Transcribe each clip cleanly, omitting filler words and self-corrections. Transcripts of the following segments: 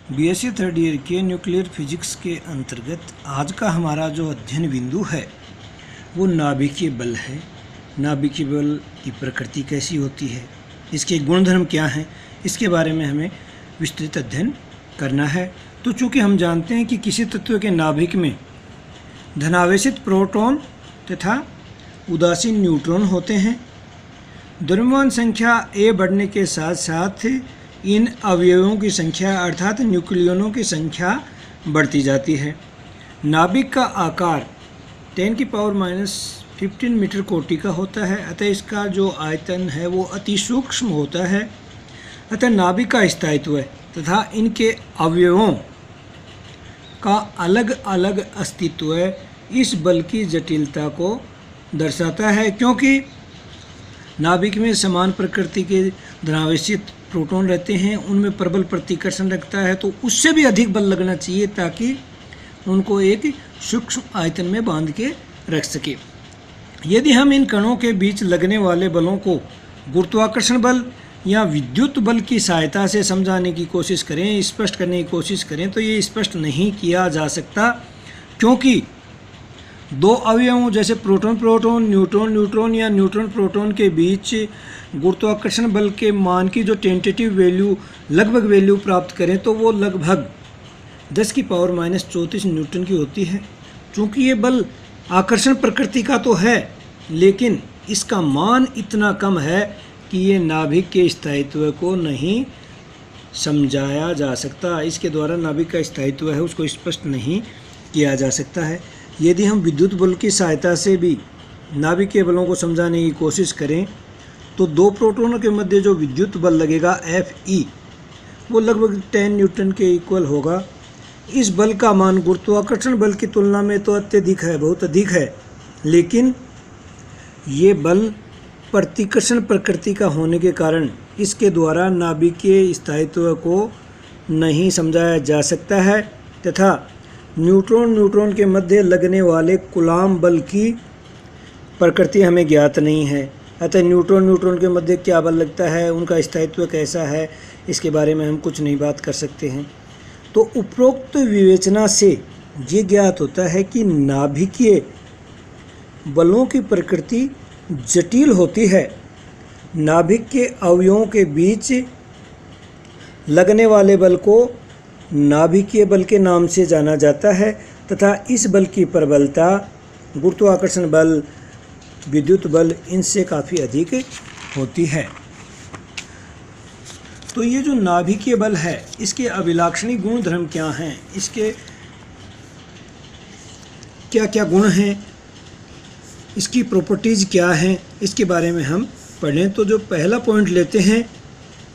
BSc third year के nuclear physics के अंतर्गत आज का हमारा जो अध्ययन बिंदु है वो नाभिकीय बल है। नाभिकीय बल की प्रकृति कैसी होती है, इसके गुणधर्म क्या हैं, इसके बारे में हमें विस्तृत अध्ययन करना है। तो चूँकि हम जानते हैं कि किसी तत्व के नाभिक में धनावेशित प्रोटॉन तथा उदासीन न्यूट्रॉन होते हैं। द्रव्यमान संख्या ए बढ़ने के साथ साथ इन अवयवों की संख्या अर्थात न्यूक्लियनों की संख्या बढ़ती जाती है। नाभिक का आकार 10⁻⁻15 मीटर कोटि का होता है, अतः इसका जो आयतन है वो अति सूक्ष्म होता है। अतः नाभिक का स्थायित्व तथा इनके अवयवों का अलग अलग अस्तित्व इस बल की जटिलता को दर्शाता है। क्योंकि नाभिक में समान प्रकृति के धनावेशित प्रोटॉन रहते हैं, उनमें प्रबल प्रतिकर्षण रखता है, तो उससे भी अधिक बल लगना चाहिए ताकि उनको एक सूक्ष्म आयतन में बांध के रख सके। यदि हम इन कणों के बीच लगने वाले बलों को गुरुत्वाकर्षण बल या विद्युत बल की सहायता से समझाने की कोशिश करें, स्पष्ट करने की कोशिश करें, तो ये स्पष्ट नहीं किया जा सकता। क्योंकि दो अवयवों जैसे प्रोटॉन प्रोटॉन, न्यूट्रॉन न्यूट्रॉन या न्यूट्रॉन प्रोटॉन के बीच गुरुत्वाकर्षण बल के मान की जो टेंटेटिव वैल्यू लगभग वैल्यू प्राप्त करें तो वो लगभग 10⁻⁻34 न्यूटन की होती है। चूँकि ये बल आकर्षण प्रकृति का तो है, लेकिन इसका मान इतना कम है कि ये नाभिक के स्थायित्व को नहीं समझाया जा सकता। इसके द्वारा नाभिक का स्थायित्व है उसको स्पष्ट नहीं किया जा सकता है। यदि हम विद्युत बल की सहायता से भी नाभिक के बलों को समझाने की कोशिश करें तो दो प्रोटॉनों के मध्य जो विद्युत बल लगेगा Fe वो लगभग 10 न्यूटन के इक्वल होगा। इस बल का मान गुरुत्वाकर्षण बल की तुलना में तो अत्यधिक है, बहुत अधिक है, लेकिन ये बल प्रतिकर्षण प्रकृति का होने के कारण इसके द्वारा नाभिक के स्थायित्व को नहीं समझाया जा सकता है तथा न्यूट्रॉन न्यूट्रॉन के मध्य लगने वाले कूलॉम बल की प्रकृति हमें ज्ञात नहीं है। अतः न्यूट्रॉन न्यूट्रॉन के मध्य क्या बल लगता है, उनका स्थायित्व कैसा है, इसके बारे में हम कुछ नहीं बात कर सकते हैं। तो उपरोक्त विवेचना से ये ज्ञात होता है कि नाभिकीय बलों की प्रकृति जटिल होती है। नाभिक के अवयवों के बीच लगने वाले बल को नाभिकीय बल के नाम से जाना जाता है तथा इस बल की प्रबलता गुरुत्वाकर्षण बल, विद्युत बल इनसे काफ़ी अधिक होती है। तो ये जो नाभिकीय बल है इसके अभिलाक्षणिक गुण धर्म क्या हैं, इसके क्या क्या गुण हैं, इसकी प्रॉपर्टीज़ क्या हैं, इसके बारे में हम पढ़ें। तो जो पहला पॉइंट लेते हैं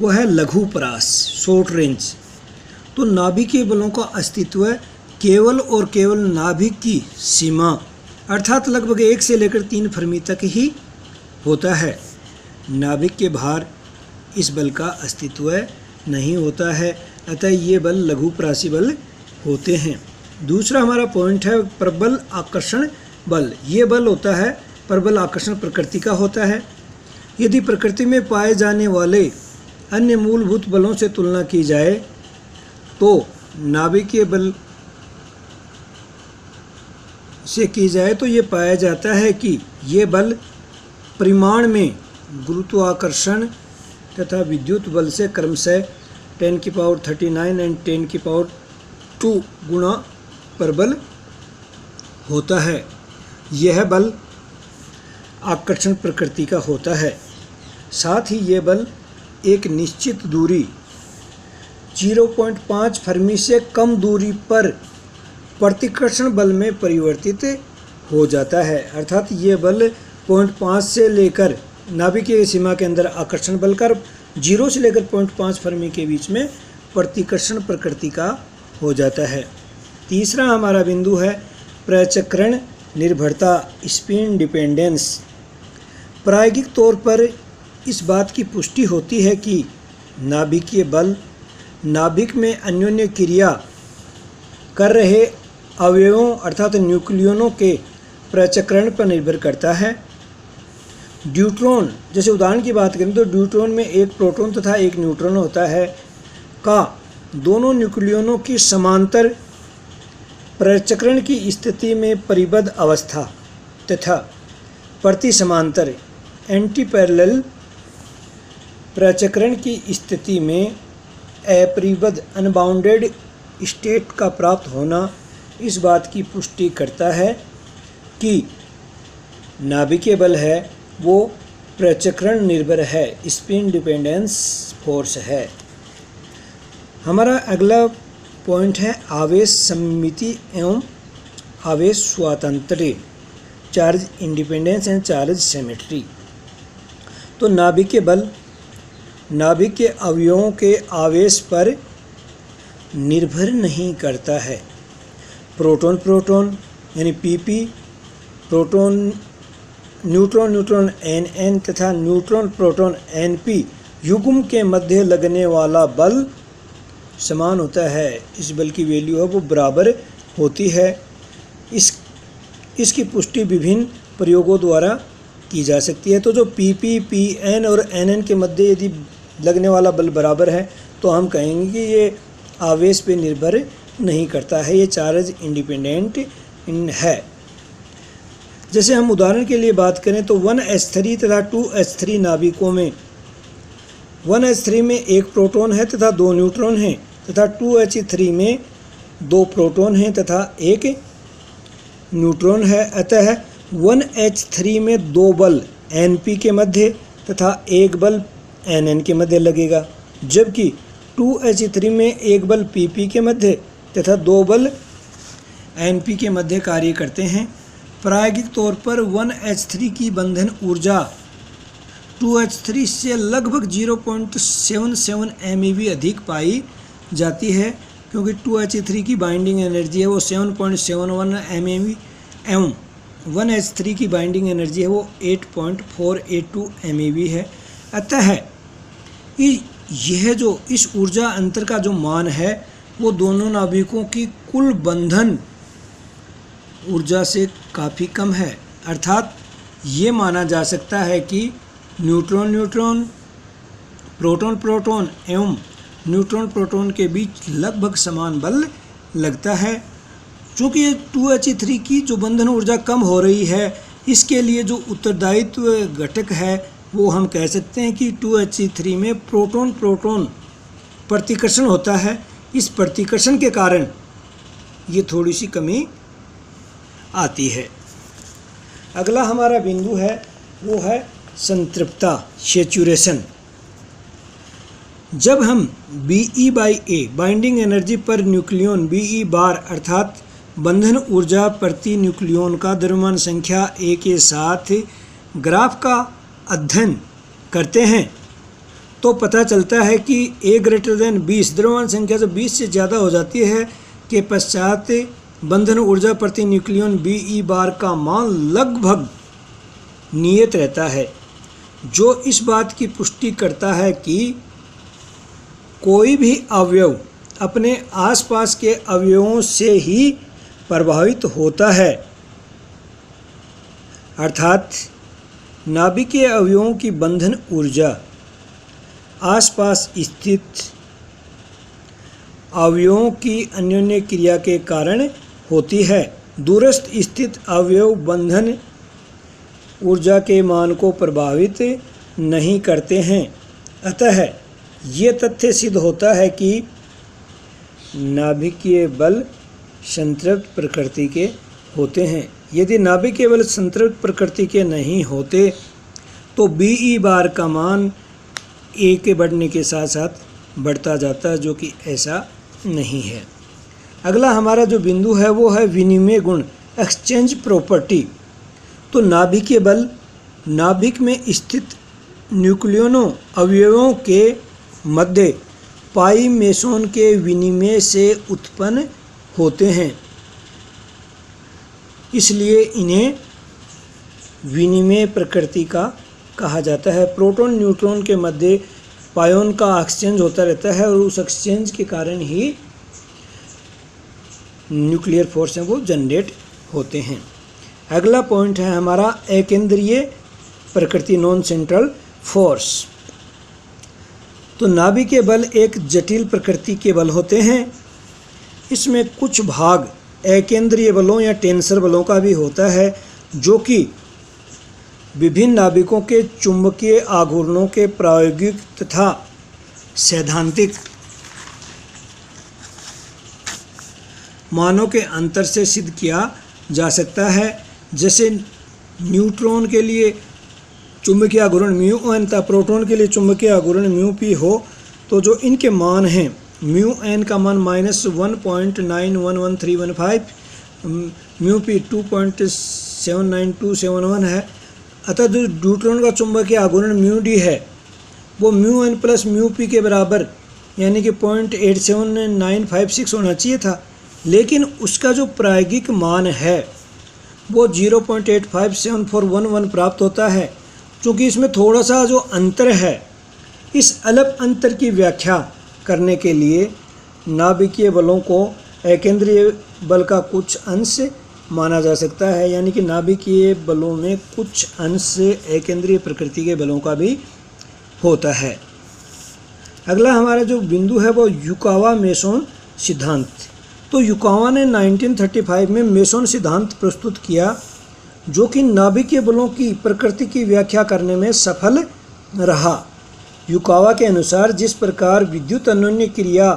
वो है लघु परास, शॉर्ट रेंज। तो नाभिकीय बलों का अस्तित्व केवल और केवल नाभिक की सीमा अर्थात लगभग 1 से लेकर 3 फर्मी तक ही होता है। नाभिक के बाहर इस बल का अस्तित्व नहीं होता है, अतः ये बल लघु परासी बल होते हैं। दूसरा हमारा पॉइंट है प्रबल आकर्षण बल। ये बल होता है प्रबल आकर्षण प्रकृति का होता है। यदि प्रकृति में पाए जाने वाले अन्य मूलभूत बलों से तुलना की जाए तो नाभिकीय बल से की जाए तो ये पाया जाता है कि ये बल परिमाण में गुरुत्वाकर्षण तथा विद्युत बल से क्रमशः 10⁻39 एंड 10⁻2 गुना प्रबल होता है। यह बल आकर्षण प्रकृति का होता है। साथ ही ये बल एक निश्चित दूरी 0.5 फर्मी से कम दूरी पर प्रतिकर्षण बल में परिवर्तित हो जाता है। अर्थात ये बल 0.5 से लेकर नाभिकीय सीमा के अंदर आकर्षण बल का 0 से लेकर 0.5 फर्मी के बीच में प्रतिकर्षण प्रकृति का हो जाता है। तीसरा हमारा बिंदु है प्रचक्रण निर्भरता, स्पिन डिपेंडेंस। प्रायोगिक तौर पर इस बात की पुष्टि होती है कि नाभिकीय बल नाभिक में अन्योन्य क्रिया कर रहे अवयवों अर्थात न्यूक्लियनों के प्रचक्रण पर निर्भर करता है। ड्यूट्रॉन, जैसे उदाहरण की बात करें तो ड्यूट्रॉन में एक प्रोटॉन तथा एक न्यूट्रॉन होता है का दोनों न्यूक्लियनों की समांतर प्रचक्रण की स्थिति में परिबद्ध अवस्था तथा प्रति समांतर एंटी पैरेलल प्रचक्रण की स्थिति में अपरिबद्ध अनबाउंडेड स्टेट का प्राप्त होना इस बात की पुष्टि करता है कि नाभिकीय बल है वो प्रचक्रण निर्भर है, स्पिन डिपेंडेंस फोर्स है। हमारा अगला पॉइंट है आवेश सममिति एवं आवेश स्वातंत्र्य, charge independence and charge symmetry. तो नाभिकीय बल नाभिक के अवयवों के आवेश पर निर्भर नहीं करता है। प्रोटॉन प्रोटॉन यानी PP, proton neutron neutron N तथा न्यूट्रॉन प्रोटॉन एनपी युग्म के मध्य लगने वाला बल समान होता है। इस बल की वैल्यू है वो बराबर होती है। इसकी पुष्टि विभिन्न प्रयोगों द्वारा की जा सकती है। तो जो पीपी, पीएन और एनएन के मध्य यदि लगने वाला बल बराबर है तो हम कहेंगे कि ये आवेश पे निर्भर नहीं करता है, ये चार्ज इंडिपेंडेंट है। जैसे हम उदाहरण के लिए बात करें तो 1s3 तथा 2s3 नाभिकों में 1s3 में एक प्रोटॉन है तथा 2 न्यूट्रॉन हैं तथा 2h3 में 2 प्रोटॉन हैं तथा एक न्यूट्रॉन है। अतः 1h3 में 2 बल Np के मध्य तथा एक बल Nn के मध्य लगेगा, जबकि 2h3 में एक बल Pp के मध्य तथा 2 बल Np के मध्य कार्य करते हैं। प्रायोगिक तौर पर 1h3 की बंधन ऊर्जा 2h3 से लगभग 0.77 MeV अधिक पाई जाती है, क्योंकि 2h3 की बाइंडिंग एनर्जी है वो 7.71 MeV एवं 1h3 की बाइंडिंग एनर्जी है वो 8.482 MeV है। अतः यह जो इस ऊर्जा अंतर का जो मान है वो दोनों नाभिकों की कुल बंधन ऊर्जा से काफ़ी कम है। अर्थात ये माना जा सकता है कि न्यूट्रॉन न्यूट्रॉन, प्रोटॉन प्रोटॉन एवं न्यूट्रॉन प्रोटॉन के बीच लगभग समान बल लगता है। चूँकि 2h3 की जो बंधन ऊर्जा कम हो रही है, इसके लिए जो उत्तरदायित्व घटक है वो हम कह सकते हैं कि 2h3 में प्रोटॉन प्रोटॉन प्रतिकर्षण होता है। इस प्रतिकर्षण के कारण ये थोड़ी सी कमी आती है। अगला हमारा बिंदु है वो है संतृप्तता, सैचुरेशन। जब हम Be/A binding energy per nucleon Be बार अर्थात बंधन ऊर्जा प्रति न्यूक्लियन का द्रव्यमान संख्या A के साथ ग्राफ का अध्ययन करते हैं तो पता चलता है कि A ग्रेटर देन 20 द्रव्यमान संख्या जब 20 से ज़्यादा हो जाती है के पश्चात बंधन ऊर्जा प्रति न्यूक्लियन Be बार का मान लगभग नियत रहता है, जो इस बात की पुष्टि करता है कि कोई भी अवयव अपने आसपास के अवयवों से ही प्रभावित होता है। अर्थात नाभिकीय अवयवों की बंधन ऊर्जा आसपास स्थित अवयवों की अन्योन्य क्रिया के कारण होती है। दूरस्थ स्थित अवयव बंधन ऊर्जा के मान को प्रभावित नहीं करते हैं। अतः ये तथ्य सिद्ध होता है कि नाभिकीय बल संतृप्त प्रकृति के होते हैं। यदि नाभिकीय बल संतृप्त प्रकृति के नहीं होते तो Be बार का मान A के बढ़ने के साथ साथ बढ़ता जाता है, जो कि ऐसा नहीं है। अगला हमारा जो बिंदु है वो है विनिमय गुण, एक्सचेंज प्रॉपर्टी। तो नाभिकीय बल नाभिक में स्थित न्यूक्लियनों अवयवों के मध्य पाई मेसोन के विनिमय से उत्पन्न होते हैं, इसलिए इन्हें विनिमय प्रकृति का कहा जाता है। प्रोटॉन न्यूट्रॉन के मध्य पायोन का एक्सचेंज होता रहता है और उस एक्सचेंज के कारण ही न्यूक्लियर फोर्स हैं वो जनरेट होते हैं। अगला पॉइंट है हमारा अकेंद्रीय प्रकृति, नॉन सेंट्रल फोर्स। तो नाभिकीय बल एक जटिल प्रकृति के बल होते हैं। इसमें कुछ भाग अकेंद्रीय बलों या टेंसर बलों का भी होता है, जो कि विभिन्न नाभिकों के चुंबकीय आघूर्णों के प्रायोगिक तथा सैद्धांतिक मानों के अंतर से सिद्ध किया जा सकता है। जैसे न्यूट्रॉन के लिए चुंबकीय आघूर्ण म्यू एन तथा प्रोटॉन के लिए चुंबकीय आघूर्ण म्यू पी हो, तो जो इनके मान हैं, म्यू एन का मान -1.911315, म्यू पी 2.79271 है। अतः जो न्यूट्रॉन का चुंबकीय आघूर्ण म्यू डी है वो mu N plus mu P के बराबर यानी कि 0.87956 होना चाहिए था, लेकिन उसका जो प्रायोगिक मान है वो 0.857411 प्राप्त होता है। चूँकि इसमें थोड़ा सा जो अंतर है, इस अलग अंतर की व्याख्या करने के लिए नाभिकीय बलों को अकेंद्रीय बल का कुछ अंश माना जा सकता है, यानी कि नाभिकीय बलों में कुछ अंश अकेंद्रीय प्रकृति के बलों का भी होता है। अगला हमारा जो बिंदु है वो युकावा मेसन सिद्धांत। तो युकावा ने 1935 में मेसन सिद्धांत प्रस्तुत किया, जो कि नाभिकीय बलों की प्रकृति की व्याख्या करने में सफल रहा। युकावा के अनुसार जिस प्रकार विद्युत अन्योन्य क्रिया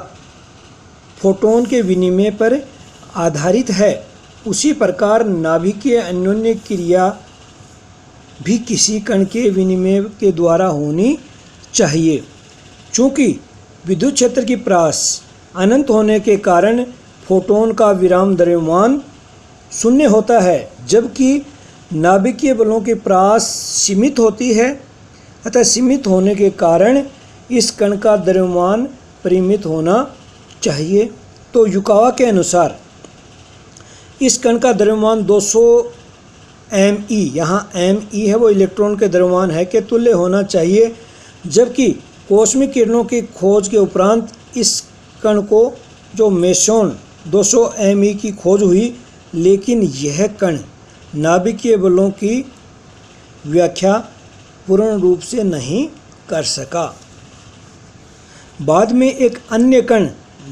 फोटोन के विनिमय पर आधारित है, उसी प्रकार नाभिकीय अन्योन्य क्रिया भी किसी कण के विनिमय के द्वारा होनी चाहिए। चूँकि विद्युत क्षेत्र की प्रास अनंत होने के कारण फोटोन का विराम द्रव्यमान शून्य होता है, जबकि नाभिकीय बलों की प्रास सीमित होती है। अतः सीमित होने के कारण इस कण का द्रव्यमान परिमित होना चाहिए। तो युकावा के अनुसार इस कण का द्रव्यमान 200 Me, यहाँ Me है वो इलेक्ट्रॉन के द्रव्यमान है, के तुल्य होना चाहिए, जबकि कॉस्मिक किरणों की खोज के उपरांत इस कण को जो मेसन 200 Me की खोज हुई, लेकिन यह कण नाभिकीय बलों की व्याख्या पूर्ण रूप से नहीं कर सका। बाद में एक अन्य कण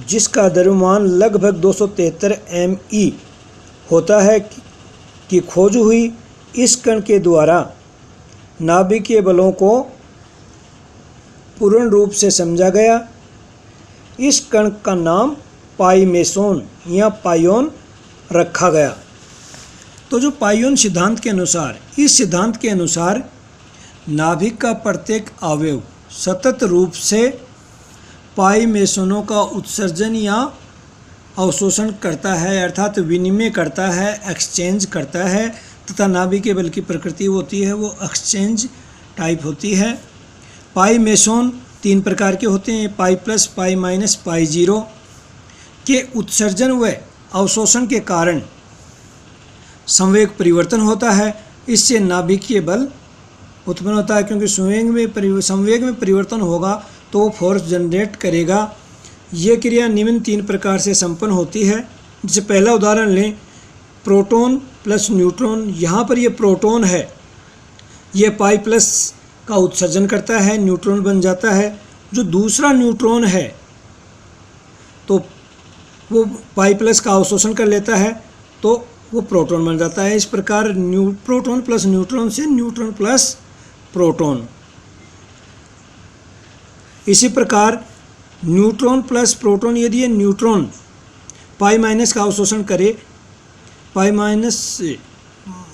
जिसका द्रव्यमान लगभग 273 Me होता है की खोज हुई। इस कण के द्वारा नाभिकीय बलों को पूर्ण रूप से समझा गया। इस कण का नाम पाई मेसन या पायोन रखा गया। तो जो पायोन सिद्धांत के अनुसार, इस सिद्धांत के अनुसार नाभिक का प्रत्येक अवयव सतत रूप से पाई मेसनों का उत्सर्जन या अवशोषण करता है, अर्थात विनिमय करता है, एक्सचेंज करता है, तथा नाभिकीय बल की प्रकृति होती है वो एक्सचेंज टाइप होती है। पाई मेसन 3 प्रकार के होते हैं, pi plus, pi minus, pi zero के उत्सर्जन व अवशोषण के कारण संवेग परिवर्तन होता है। इससे नाभिकीय बल उत्पन्न होता है, क्योंकि संवेग में परिवर्तन होगा तो वो फोर्स जनरेट करेगा। ये क्रिया निम्न 3 प्रकार से संपन्न होती है। जैसे पहला उदाहरण लें, प्रोटॉन प्लस न्यूट्रॉन। यहाँ पर ये प्रोटॉन है, ये पाई प्लस का उत्सर्जन करता है, न्यूट्रॉन बन जाता है। जो दूसरा न्यूट्रॉन है तो वो पाई प्लस का अवशोषण कर लेता है, तो वो प्रोटॉन बन जाता है। इस प्रकार प्रोटॉन प्लस न्यूट्रॉन से न्यूट्रॉन प्लस प्रोटॉन। इसी प्रकार न्यूट्रॉन प्लस प्रोटॉन, यदि ये न्यूट्रॉन पाई माइनस का अवशोषण करे, पाई माइनस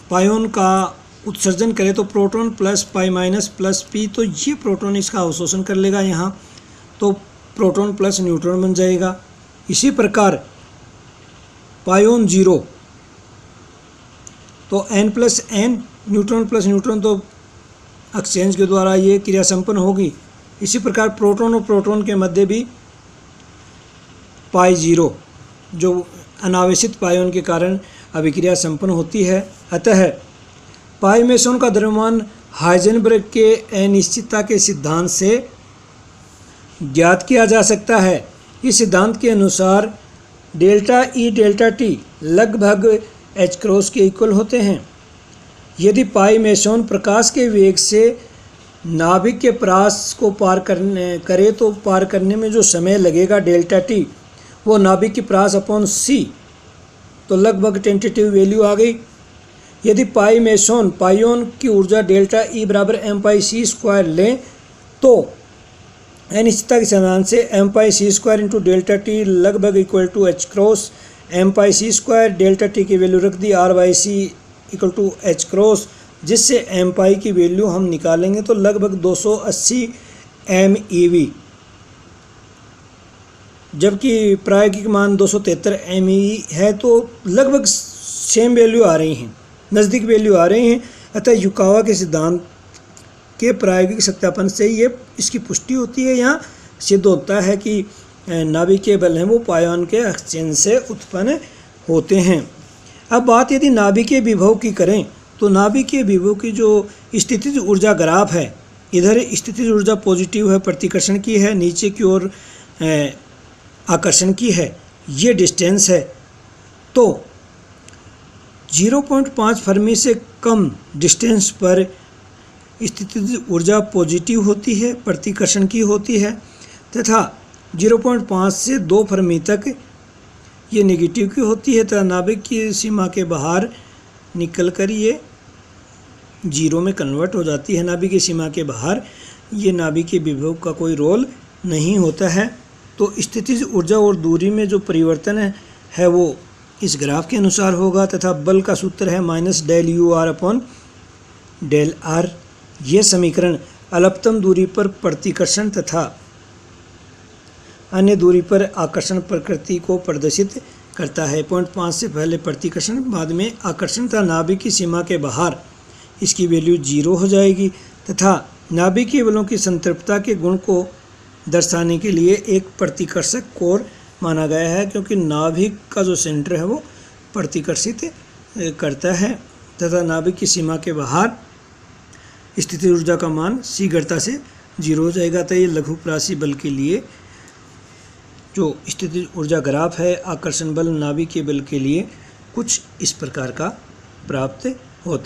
पायोन का उत्सर्जन करे, तो proton plus pi minus plus P, तो ये प्रोटॉन इसका अवशोषण कर लेगा यहाँ, तो प्रोटॉन प्लस न्यूट्रॉन बन जाएगा। इसी प्रकार पायोन जीरो, तो n plus N, neutron plus neutron, तो एक्सचेंज के द्वारा ये क्रिया संपन्न होगी। इसी प्रकार प्रोटॉन और प्रोटॉन के मध्य भी पाई जीरो, जो अनावेशित पायोन के कारण अभिक्रिया संपन्न होती है। अतः पाई मेसन का द्रव्यमान हाइजेनबर्ग के अनिश्चितता के सिद्धांत से ज्ञात किया जा सकता है। इस सिद्धांत के अनुसार डेल्टा ई डेल्टा टी लगभग एच क्रॉस के इक्वल होते हैं। यदि पाई मेसन प्रकाश के वेग से नाभिक के पास को पार करने में जो समय लगेगा डेल्टा टी, वो नाभिक की प्रास अपॉन सी, तो लगभग टेंटेटिव वैल्यू आ गई। यदि पाइयोन की ऊर्जा डेल्टा ई बराबर एम पाई सी स्क्वायर लें तो अनिश्चितता के समाधान से m pi c square into delta t लगभग equal to h cross m pi c square, delta t की वैल्यू रख दी r by c equal to h cross, जिससे एम पाई की वैल्यू हम निकालेंगे तो लगभग 280 MeV, जबकि प्रायोगिक मान 273 MeV है, तो लगभग सेम वैल्यू आ रही हैं, नज़दीक वैल्यू आ रही हैं। अतः युकावा के सिद्धांत के प्रायोगिक सत्यापन से ये इसकी पुष्टि होती है। यहाँ सिद्ध होता है कि नाभिकीय बल हैं वो पायोन के एक्सचेंज से उत्पन्न होते हैं। अब बात यदि नाभिकीय विभव की करें तो नाभिकीय विभव की जो स्थितिज ऊर्जा ग्राफ है, इधर स्थितिज ऊर्जा पॉजिटिव है, प्रतिकर्षण की है, नीचे की ओर आकर्षण की है, ये डिस्टेंस है। तो 0.5 फर्मी से कम डिस्टेंस पर स्थितिज ऊर्जा पॉजिटिव होती है, प्रतिकर्षण की होती है, तथा 0.5 से 2 फर्मी तक ये नेगेटिव की होती है, तथा नाभिक की सीमा के बाहर निकलकर ये जीरो में कन्वर्ट हो जाती है। नाभिक की सीमा के बाहर ये नाभिकीय विभव का कोई रोल नहीं होता है। तो स्थितिज ऊर्जा और दूरी में जो परिवर्तन है वो इस ग्राफ के अनुसार होगा, तथा बल का सूत्र है minus del U R upon del R. ये समीकरण अल्पतम दूरी पर प्रतिकर्षण तथा अन्य दूरी पर आकर्षण प्रकृति को प्रदर्शित करता है। 0.5 से पहले प्रतिकर्षण, बाद में आकर्षण तथा नाभिक की सीमा के बाहर इसकी वैल्यू 0 हो जाएगी, तथा नाभिकीय बलों की संतृप्तता के गुण को दर्शाने के लिए एक प्रतिकर्षक कोर माना गया है, क्योंकि नाभिक का जो सेंटर है वो प्रतिकर्षित करता है, तथा नाभिक की सीमा के बाहर स्थितिज ऊर्जा का मान शीघ्रता से 0 हो जाएगा। तो ये लघुप्रासी बल के लिए जो स्थितिज ऊर्जा ग्राफ है, आकर्षण बल नाभिकीय बल के लिए कुछ इस प्रकार का प्राप्त होता है।